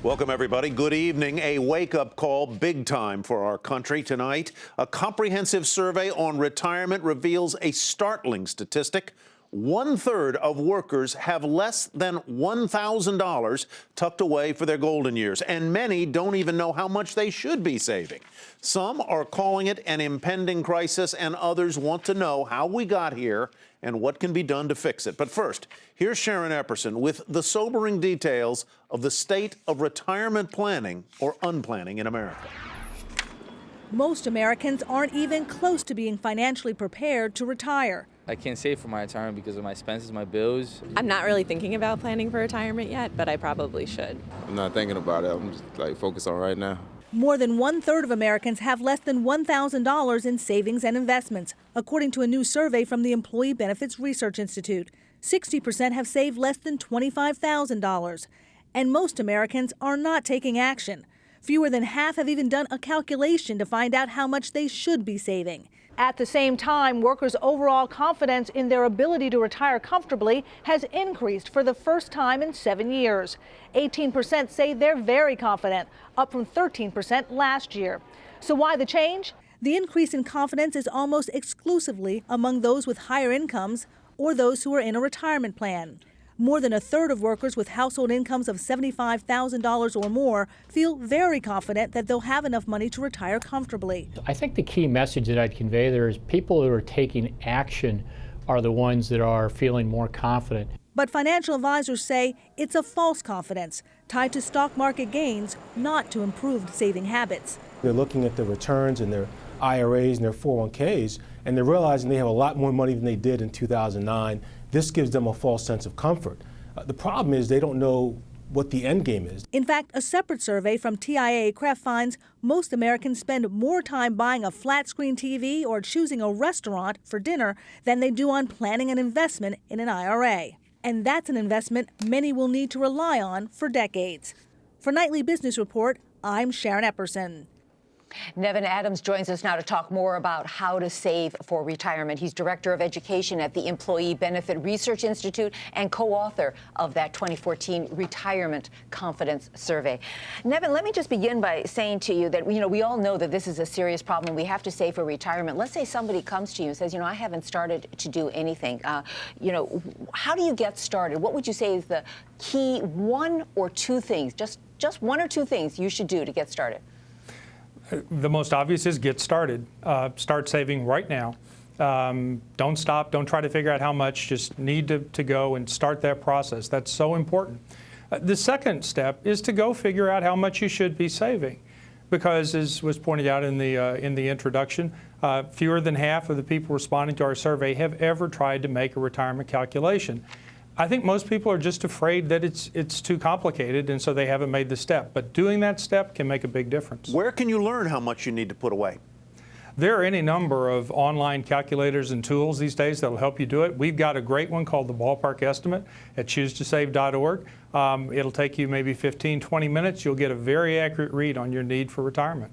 Welcome, everybody. Good evening. A wake-up call, big time for our country tonight. A comprehensive survey on retirement reveals a startling statistic. 1/3 of workers have less than $1,000 tucked away for their golden years, and many don't even know how much they should be saving. Some are calling it an impending crisis, and others want to know how we got here and what can be done to fix it. But first, here's Sharon Epperson with the sobering details of the state of retirement planning or unplanning in America. Most Americans aren't even close to being financially prepared to retire. I can't save for my retirement because of my expenses, my bills. I'm not really thinking about planning for retirement yet, but I probably should. I'm not thinking about it. I'm just focused on right now. More than 1/3 of Americans have less than $1,000 in savings and investments, according to a new survey from the Employee Benefits Research Institute. 60% have saved less than $25,000. And most Americans are not taking action. Fewer than half have even done a calculation to find out how much they should be saving. At the same time, workers' overall confidence in their ability to retire comfortably has increased for the first time in 7 years. 18% say they're very confident, up from 13% last year. So why the change? The increase in confidence is almost exclusively among those with higher incomes or those who are in a retirement plan. More than 1/3 of workers with household incomes of $75,000 or more feel very confident that they'll have enough money to retire comfortably. I think the key message that I'd convey there is people who are taking action are the ones that are feeling more confident. But financial advisors say it's a false confidence tied to stock market gains, not to improved saving habits. They're looking at their returns and their IRAs and their 401ks, and they're realizing they have a lot more money than they did in 2009. This gives them a false sense of comfort. The problem is they don't know what the end game is. In fact, a separate survey from TIAA-CREF finds most Americans spend more time buying a flat-screen TV or choosing a restaurant for dinner than they do on planning an investment in an IRA. And that's an investment many will need to rely on for decades. For Nightly Business Report, I'm Sharon Epperson. Nevin Adams joins us now to talk more about how to save for retirement. He's Director of Education at the Employee Benefit Research Institute and co-author of that 2014 Retirement Confidence Survey. Nevin, let me just begin by saying to you that, we all know that this is a serious problem. We have to save for retirement. Let's say somebody comes to you and says, I haven't started to do anything. How do you get started? What would you say is the key one or two things, just one or two things you should do to get started? The most obvious is get started. Start saving right now. Don't stop. Don't try to figure out how much. Just need to go and start that process. That's so important. The second step is to go figure out how much you should be saving. Because, as was pointed out in the introduction, fewer than half of the people responding to our survey have ever tried to make a retirement calculation. I think most people are just afraid that it's too complicated, and so they haven't made the step. But doing that step can make a big difference. Where can you learn how much you need to put away? There are any number of online calculators and tools these days that will help you do it. We've got a great one called the Ballpark Estimate at choosetosave.org. It'll take you maybe 15, 20 minutes. You'll get a very accurate read on your need for retirement.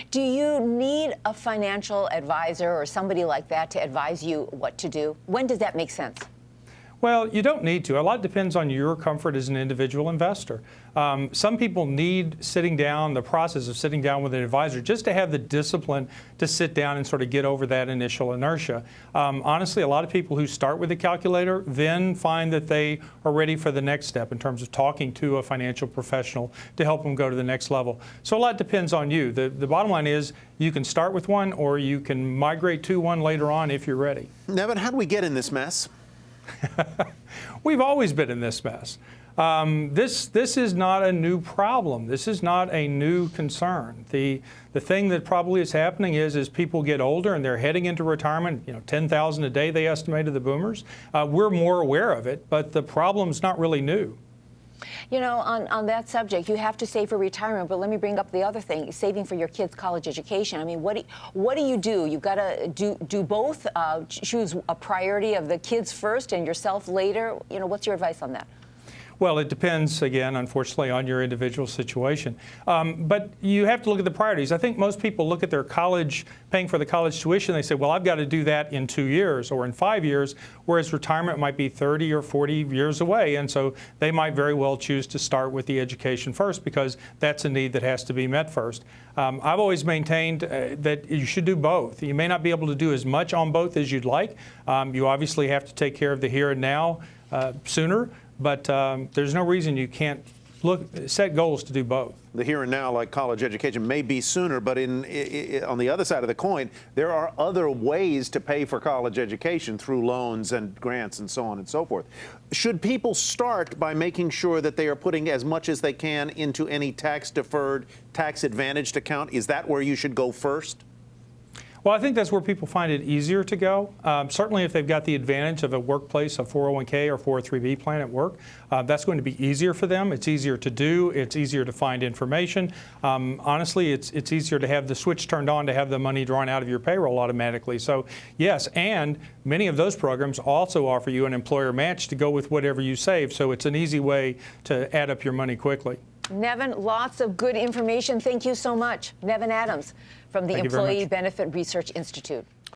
Do you need a financial advisor or somebody like that to advise you what to do? When does that make sense? Well, you don't need to. A lot depends on your comfort as an individual investor. Some people need the process of sitting down with an advisor just to have the discipline to sit down and sort of get over that initial inertia. Honestly, a lot of people who start with a calculator then find that they are ready for the next step in terms of talking to a financial professional to help them go to the next level. So a lot depends on you. The bottom line is you can start with one or you can migrate to one later on if you're ready. Nevin, how do we get in this mess? We've always been in this mess. This is not a new problem. This is not a new concern. The thing that probably is happening is as people get older and they're heading into retirement, 10,000 a day they estimated the boomers, we're more aware of it, but the problem's not really new. On that subject, you have to save for retirement, but let me bring up the other thing, saving for your kids' college education. I mean, what do you do? You've got to do both, choose a priority of the kids first and yourself later. What's your advice on that? Well, it depends, again, unfortunately, on your individual situation. But you have to look at the priorities. I think most people look at their college, paying for the college tuition, they say, well, I've got to do that in 2 years or in 5 years, whereas retirement might be 30 or 40 years away. And so they might very well choose to start with the education first because that's a need that has to be met first. I've always maintained that you should do both. You may not be able to do as much on both as you'd like. You obviously have to take care of the here and now sooner, but there's no reason you can't set goals to do both. The here and now, like college education, may be sooner, but on the other side of the coin, there are other ways to pay for college education through loans and grants and so on and so forth. Should people start by making sure that they are putting as much as they can into any tax-deferred, tax-advantaged account? Is that where you should go first? Well, I think that's where people find it easier to go. Certainly if they've got the advantage of a workplace, a 401k or 403b plan at work, that's going to be easier for them. It's easier to do. It's easier to find information. Honestly, it's easier to have the switch turned on to have the money drawn out of your payroll automatically. So yes, and many of those programs also offer you an employer match to go with whatever you save. So it's an easy way to add up your money quickly. Nevin, lots of good information. Thank you so much. Nevin Adams from the Employee Benefit Research Institute.